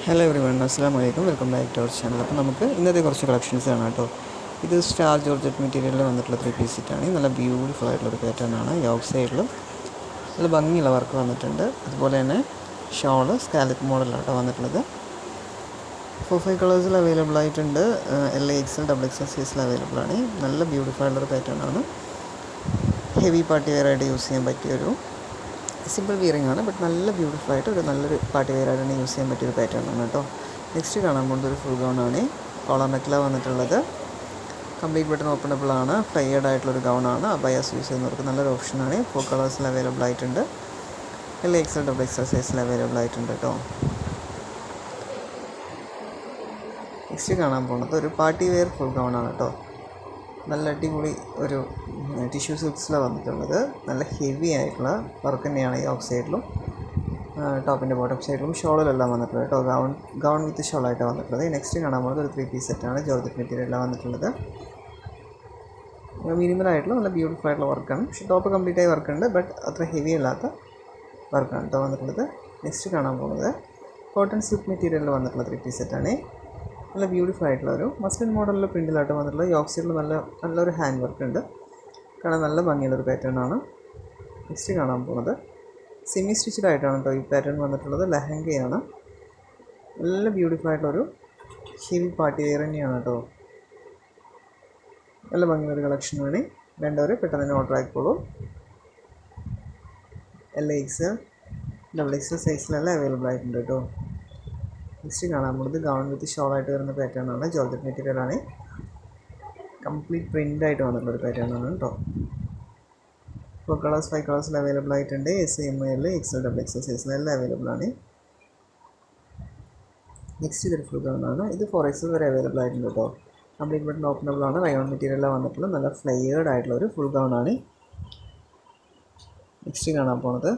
Hello everyone, അസ്സലാമു അലൈക്കും. Welcome back to our channel. അപ്പോൾ നമുക്ക് ഇന്നത്തെ കുറച്ച് കളക്ഷൻസ് ആണ് കേട്ടോ. ഇത് സ്റ്റാർ ജോർജറ്റ് മെറ്റീരിയലിൽ വന്നിട്ടുള്ള 3-piece സെറ്റാണ്. നല്ല ബ്യൂട്ടിഫുൾ ആയിട്ടുള്ളൊരു പാറ്റേൺ ആണ്. യോക്ക് സൈഡിലും നല്ല ഭംഗിയുള്ള വർക്ക് വന്നിട്ടുണ്ട്. അതുപോലെ തന്നെ ഷോള് സ്കാലപ്പ് മോഡലാട്ടോ വന്നിട്ടുള്ളത്. 4-5 കളേഴ്സിൽ അവൈലബിൾ ആയിട്ടുണ്ട്. LXL XXL സൈസിൽ അവൈലബിൾ ആണ്. നല്ല ബ്യൂട്ടിഫുൾ ആയിട്ടുള്ളൊരു പാറ്റേൺ ആണ്. ഹെവി പാർട്ടി വെയർ ആയിട്ട് യൂസ് ചെയ്യാൻ പറ്റിയൊരു സിമ്പിൾ വിയറിംഗ് ആണ്, ബട്ട് നല്ല ബ്യൂട്ടിഫുൾ ആയിട്ട് നല്ലൊരു പാർട്ടി വെയർ ആയിട്ട് യൂസ് ചെയ്യാൻ പറ്റിയൊരു പാറ്റേൺ ആണ് കേട്ടോ. നെക്സ്റ്റ് കാണാൻ പോകുന്നത് ഒരു ഫുൾ ഗൗൺ ആണ്. കോളർ നെക്കിലാണ് വന്നിട്ടുള്ളത്. കംപ്ലീറ്റ് ബട്ടൺ ഓപ്പണബിൾ ആണ്. ഫ്ലൈഡ് ആയിട്ടുള്ളൊരു ഗൗൺ ആണ്. അബയാസ് യൂസ് ചെയ്യുന്നവർക്ക് നല്ലൊരു ഓപ്ഷനാണ്. 4 കളേഴ്സിൽ അവൈലബിൾ ആയിട്ടുണ്ട്. LXL XXL സൈസിൽ അവൈലബിൾ ആയിട്ടുണ്ട് കേട്ടോ. നെക്സ്റ്റ് കാണാൻ പോകുന്നത് ഒരു പാർട്ടി വെയർ ഫുൾ ഗൗൺ ആണ് കേട്ടോ. നല്ല അടിപൊളി ഒരു ടിഷ്യൂ സിൽക്സിലാണ് വന്നിട്ടുള്ളത്. നല്ല ഹെവി ആയിട്ടുള്ള വർക്ക് തന്നെയാണ് ഈ ഔട്ട് സൈഡിലും ടോപ്പിൻ്റെ ബോട്ടം സൈഡിലും ഷോളിലെല്ലാം വന്നിട്ടുള്ളത് കേട്ടോ. ഗൗൺ വിത്ത് ഷോളായിട്ട് വന്നിട്ടുള്ളത്. നെക്സ്റ്റ് കാണാൻ പോകുന്നത് ഒരു 3-piece സെറ്റാണ്. ജോർജറ്റ് മെറ്റീരിയലാണ് വന്നിട്ടുള്ളത്. മിനിമലായിട്ടുള്ള നല്ല ബ്യൂട്ടിഫുൾ ആയിട്ടുള്ള വർക്കാണ്. പക്ഷേ ടോപ്പ് കംപ്ലീറ്റ് ആയി വർക്കുണ്ട്, ബട്ട് അത്ര ഹെവി അല്ലാത്ത വർക്കാണ് കേട്ടോ വന്നിട്ടുള്ളത്. നെക്സ്റ്റ് കാണാൻ പോകുന്നത് കോട്ടൺ സിൽക്ക് മെറ്റീരിയലിൽ വന്നിട്ടുള്ള 3-piece സെറ്റാണ്. നല്ല ബ്യൂട്ടിഫുൾ ആയിട്ടുള്ള ഒരു മസ്ലിൻ മോഡലിൽ പ്രിൻറ്റിലായിട്ട് വന്നിട്ടുള്ള യോക്ക് സൈഡിൽ നല്ലൊരു ഹാൻഡ് വർക്ക് ഉണ്ട്. കാണാൻ നല്ല ഭംഗിയുള്ളൊരു പാറ്റേൺ ആണ്. നെക്സ്റ്റ് കാണാൻ പോകുന്നത് സെമി സ്റ്റിച്ചഡ് ആയിട്ടാണ് കേട്ടോ ഈ പാറ്റേൺ വന്നിട്ടുള്ളത്. ലെഹങ്കയാണ്. നല്ല ബ്യൂട്ടിഫുൾ ആയിട്ടുള്ളൊരു ഹെവി പാർട്ടി വെയർ തന്നെയാണ് കേട്ടോ. നല്ല ഭംഗിയുള്ളൊരു കളക്ഷൻ വേണേ വേണ്ടവർ പെട്ടെന്ന് തന്നെ ഓർഡർ ആയിക്കോളൂ. LXL XXL സൈസിലെല്ലാം അവൈലബിൾ ആയിട്ടുണ്ട് കേട്ടോ. നെക്സ്റ്റ് കാണാൻ പോകുന്നത് ഗൗൺ വിത്ത് ഷോളായിട്ട് വരുന്ന പാറ്റേൺ ആണ്. ജോർജറ്റ് മെറ്റീരിയലാണ്. കംപ്ലീറ്റ് പ്രിൻ്റ് ആയിട്ട് വന്നിട്ടുള്ള ഒരു പാറ്റേൺ ആണ് കേട്ടോ. 4 കളേഴ്സ് 5 കളേഴ്സിൽ അവൈലബിൾ ആയിട്ടുണ്ട്. SML XL XXL സൈസിലെല്ലാം അവൈലബിൾ ആണ്. നെക്സ്റ്റ് ഇതൊരു ഫുൾ ഗൗൺ ആണ്. ഇത് 4XL വരെ അവൈലബിൾ ആയിട്ടുണ്ട് കേട്ടോ. കംപ്ലീറ്റ് ബട്ടൺ ഓപ്പണബിൾ ആണ്. റയോൺ മെറ്റീരിയലാണ് വന്നിട്ടുള്ളത്. നല്ല ഫ്ലെയർഡ് ആയിട്ടുള്ള ഒരു ഫുൾ ഗൗൺ ആണ്. നെക്സ്റ്റ് കാണാൻ പോകുന്നത്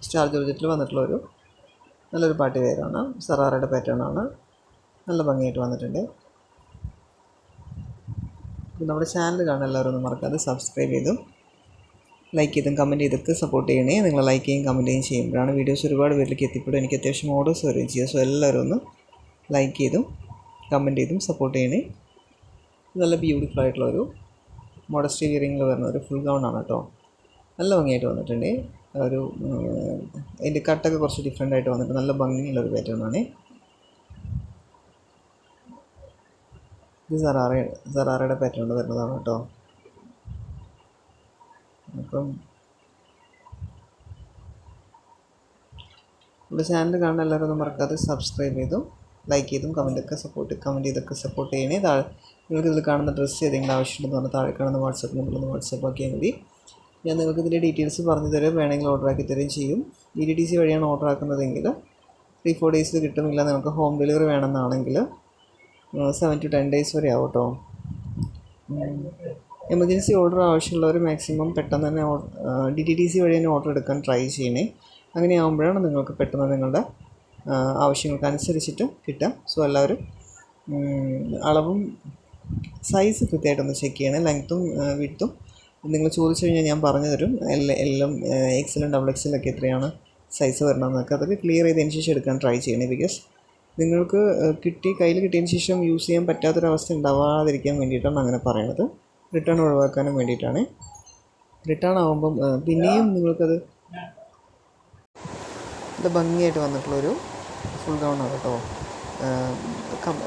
സ്റ്റാർ ജോർജറ്റിൽ വന്നിട്ടുള്ള ഒരു നല്ലൊരു പാർട്ടി വെയറാണ്. സറാറയുടെ പാറ്റേൺ ആണ്. നല്ല ഭംഗിയായിട്ട് വന്നിട്ടുണ്ട്. നമ്മുടെ ചാനൽ കാണാൻ എല്ലാവരും ഒന്ന് മറക്കാതെ സബ്സ്ക്രൈബ് ചെയ്തും ലൈക്ക് ചെയ്തും കമൻറ്റ് ചെയ്തൊക്കെ സപ്പോർട്ട് ചെയ്യണേ. നിങ്ങൾ ലൈക്ക് ചെയ്യും കമൻറ്റ് ചെയ്യും ചെയ്യുമ്പോഴാണ് വീഡിയോസ് ഒരുപാട് പേരിലേക്ക് എത്തിപ്പെടും. എനിക്ക് അത്യാവശ്യം ഓർഡേഴ്സ് വരികയും ചെയ്യുക. സോ എല്ലാവരും ഒന്ന് ലൈക്ക് ചെയ്തും കമൻറ്റ് ചെയ്തും സപ്പോർട്ട് ചെയ്യണേ. നല്ല ബ്യൂട്ടിഫുൾ ആയിട്ടുള്ളൊരു മോഡസ്റ്റി വിയറിങ്ങിൽ വരുന്ന ഒരു ഫുൾ ഗൗൺ ആണ് കേട്ടോ. നല്ല ഭംഗിയായിട്ട് വന്നിട്ടുണ്ട്. ഒരു അതിൻ്റെ കട്ടൊക്കെ കുറച്ച് ഡിഫറെൻ്റ് ആയിട്ട് വന്നിട്ട് നല്ല ഭംഗിയുള്ളൊരു പാറ്റേൺ ആണ്. ഇത് സറാറയുടെ പാറ്റേണിൽ വരുന്നതാണ് കേട്ടോ. അപ്പം നമ്മുടെ ചാനൽ കാണുന്ന എല്ലാവരും ഒന്ന് മറക്കാതെ സബ്സ്ക്രൈബ് ചെയ്തും ലൈക്ക് ചെയ്തും കമൻറ്റ് ചെയ്തൊക്കെ സപ്പോർട്ട് ചെയ്യണേ. നിങ്ങൾക്ക് ഇതിൽ കാണുന്ന ഡ്രസ്സ് ഏതെങ്കിലും ആവശ്യമുണ്ടെന്ന് പറഞ്ഞാൽ താഴെ കാണുന്ന വാട്സപ്പ് നമ്പറിൽ ഒന്ന് വാട്സപ്പ് ആക്കിയാൽ മതി. ഞാൻ നിങ്ങൾക്ക് ഇതിൻ്റെ ഡീറ്റെയിൽസ് പറഞ്ഞു തരും. വേണമെങ്കിൽ ഓർഡർ ആക്കി തരുകയും ചെയ്യും. DTDC വഴിയാണ് ഓർഡർ ആക്കുന്നതെങ്കിൽ 3-4 ഡേയ്സിൽ കിട്ടുമില്ല. നമുക്ക് ഹോം ഡെലിവറി വേണമെന്നാണെങ്കിൽ 7 to 10 days വരെ ആവും കേട്ടോ. എമർജൻസി ഓർഡർ ആവശ്യമുള്ളവർ മാക്സിമം പെട്ടെന്ന് തന്നെ DTDC വഴി തന്നെ ഓർഡർ എടുക്കാൻ ട്രൈ ചെയ്യണേ. അങ്ങനെയാകുമ്പോഴാണ് നിങ്ങൾക്ക് പെട്ടെന്ന് നിങ്ങളുടെ ആവശ്യങ്ങൾക്കനുസരിച്ചിട്ട് കിട്ടുക. സോ എല്ലാവരും അളവും സൈസ് കൃത്യമായിട്ടൊന്ന് ചെക്ക് ചെയ്യണേ. ലെങ്ത്തും വിഡ്ത്തും നിങ്ങൾ ചോദിച്ചു കഴിഞ്ഞാൽ ഞാൻ പറഞ്ഞു തരും. എല്ലാം XL XXL ഒക്കെ എത്രയാണ് സൈസ് വരണമെന്നൊക്കെ അതൊക്കെ ക്ലിയർ ചെയ്തതിന് ശേഷം എടുക്കാൻ ട്രൈ ചെയ്യണേ. ബിക്കോസ് നിങ്ങൾക്ക് കയ്യിൽ കിട്ടിയതിന് ശേഷം യൂസ് ചെയ്യാൻ പറ്റാത്തൊരവസ്ഥ ഉണ്ടാവാതിരിക്കാൻ വേണ്ടിയിട്ടാണ് അങ്ങനെ പറയണത്. റിട്ടേൺ ഒഴിവാക്കാനും വേണ്ടിയിട്ടാണ്. റിട്ടേൺ ആകുമ്പം പിന്നെയും നിങ്ങൾക്കത് നല്ല ഭംഗിയായിട്ട് വന്നിട്ടുള്ളൊരു ഫുൾ ഗൗൺ ആണ് കേട്ടോ.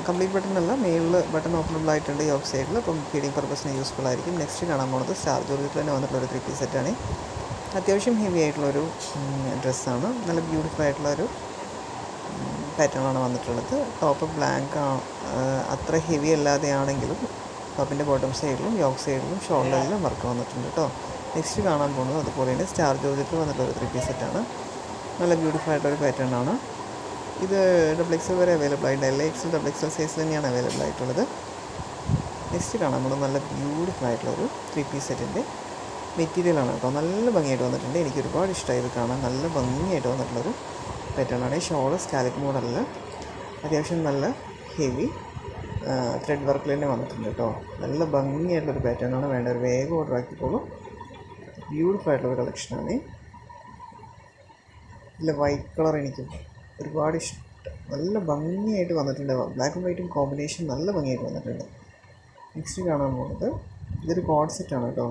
കംപ്ലീറ്റ് ബട്ടൺ അല്ല, മേളിൽ ബട്ടൺ ഓപ്പണബിൾ ആയിട്ടുണ്ട് യോക്ക് സൈഡിൽ. അപ്പം ഫീഡിങ് പർപ്പസിന് യൂസ്ഫുൾ ആയിരിക്കും. നെക്സ്റ്റ് കാണാൻ പോകുന്നത് സ്റ്റാർ ജോർജറ്റിൽ തന്നെ വന്നിട്ടുള്ളൊരു 3-piece സെറ്റാണ്. അത്യാവശ്യം ഹെവി ആയിട്ടുള്ളൊരു ഡ്രസ്സാണ്. നല്ല ബ്യൂട്ടിഫുൾ ആയിട്ടുള്ളൊരു പാറ്റേണാണ് വന്നിട്ടുള്ളത്. ടോപ്പ് ബ്ലാങ്ക് അത്ര ഹെവി അല്ലാതെയാണെങ്കിലും ടോപ്പിൻ്റെ ബോട്ടം സൈഡിലും യോക്ക് സൈഡിലും ഷോൾഡറിലും വർക്ക് വന്നിട്ടുണ്ട് കേട്ടോ. നെക്സ്റ്റ് കാണാൻ പോകുന്നത് അതുപോലെ തന്നെ സ്റ്റാർ ജോർജറ്റിൽ വന്നിട്ടുള്ളൊരു 3-piece സെറ്റാണ്. നല്ല ബ്യൂട്ടിഫുൾ ആയിട്ടൊരു പാറ്റേൺ ആണ്. ഇത് XXL വരെ അവൈലബിൾ ആയിട്ടുണ്ട്. LXL XXL സൈസ് തന്നെയാണ് അവൈലബിൾ ആയിട്ടുള്ളത്. നെക്സ്റ്റ് കാണാൻ പോകുന്നത് നല്ല ബ്യൂട്ടിഫുൾ ആയിട്ടുള്ളൊരു 3-piece സെറ്റിൻ്റെ മെറ്റീരിയലാണ് കേട്ടോ. നല്ല ഭംഗിയായിട്ട് വന്നിട്ടുണ്ട്. എനിക്ക് ഒരുപാട് ഇഷ്ടമായി ഇത് കാണാൻ. നല്ല ഭംഗിയായിട്ട് വന്നിട്ടുള്ളൊരു പാറ്റേൺ ആണ്. ഷോള് സ്കാലപ്പ് മോഡലിൽ അത്യാവശ്യം നല്ല ഹെവി ത്രെഡ് വർക്കിൽ തന്നെ വന്നിട്ടുണ്ട് കേട്ടോ. നല്ല ഭംഗിയായിട്ടുള്ളൊരു പാറ്റേൺ ആണ്. വേണ്ട ഒരു വേഗം ഓർഡർ ആക്കിക്കോളൂ. ബ്യൂട്ടിഫുൾ ആയിട്ടുള്ളൊരു കളക്ഷനാണ്. ഇതിൽ വൈറ്റ് കളർ എനിക്ക് ഒരുപാട് നല്ല ഭംഗിയായിട്ട് വന്നിട്ടുണ്ട്. ബ്ലാക്കും വൈറ്റും കോമ്പിനേഷൻ നല്ല ഭംഗിയായിട്ട് വന്നിട്ടുണ്ട്. നെക്സ്റ്റ് കാണാൻ പോകുന്നത് ഇതൊരു കോഡ് സെറ്റാണ് കേട്ടോ.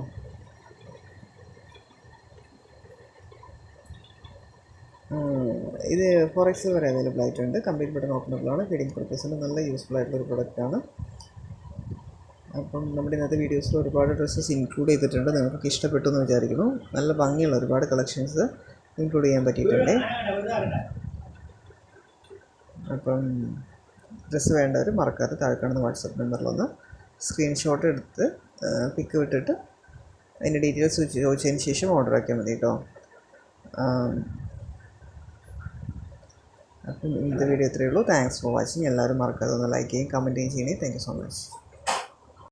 ഇത് 4X വരെ അവൈലബിൾ ആയിട്ടുണ്ട്. Complete button ഓപ്പണബിളാണ്. ഫീഡിങ് പർപ്പസിന് നല്ല യൂസ്ഫുൾ ആയിട്ടുള്ളൊരു പ്രൊഡക്റ്റാണ്. അപ്പം നമ്മുടെ ഇന്നത്തെ വീഡിയോസിൽ ഒരുപാട് ഡ്രസ്സസ് ഇൻക്ലൂഡ് ചെയ്തിട്ടുണ്ട്. നിങ്ങൾക്ക് ഇഷ്ടപ്പെട്ടു എന്ന് വിചാരിക്കുന്നു. നല്ല ഭംഗിയുള്ള ഒരുപാട് കളക്ഷൻസ് ഇൻക്ലൂഡ് ചെയ്യാൻ പറ്റിയിട്ടുണ്ട്. അപ്പം ഡ്രസ്സ് വേണ്ടവർ മറക്കാതെ താഴെ കാണുന്ന വാട്സപ്പ് നമ്പറിലൊന്ന് സ്ക്രീൻഷോട്ട് എടുത്ത് പിക്ക് വിട്ടിട്ട് അതിൻ്റെ ഡീറ്റെയിൽസ് ചോദിച്ചതിന് ശേഷം ഓർഡർ ആക്കിയാൽ മതി കേട്ടോ. അപ്പം ഇന്നത്തെ വീഡിയോ ഇത്രയേ ഉള്ളൂ. Thanks for watching. എല്ലാവരും മറക്കാതെ ഒന്ന് ലൈക്ക് ചെയ്യും, കമൻറ്റ് ചെയ്യണേ. Thank you so much.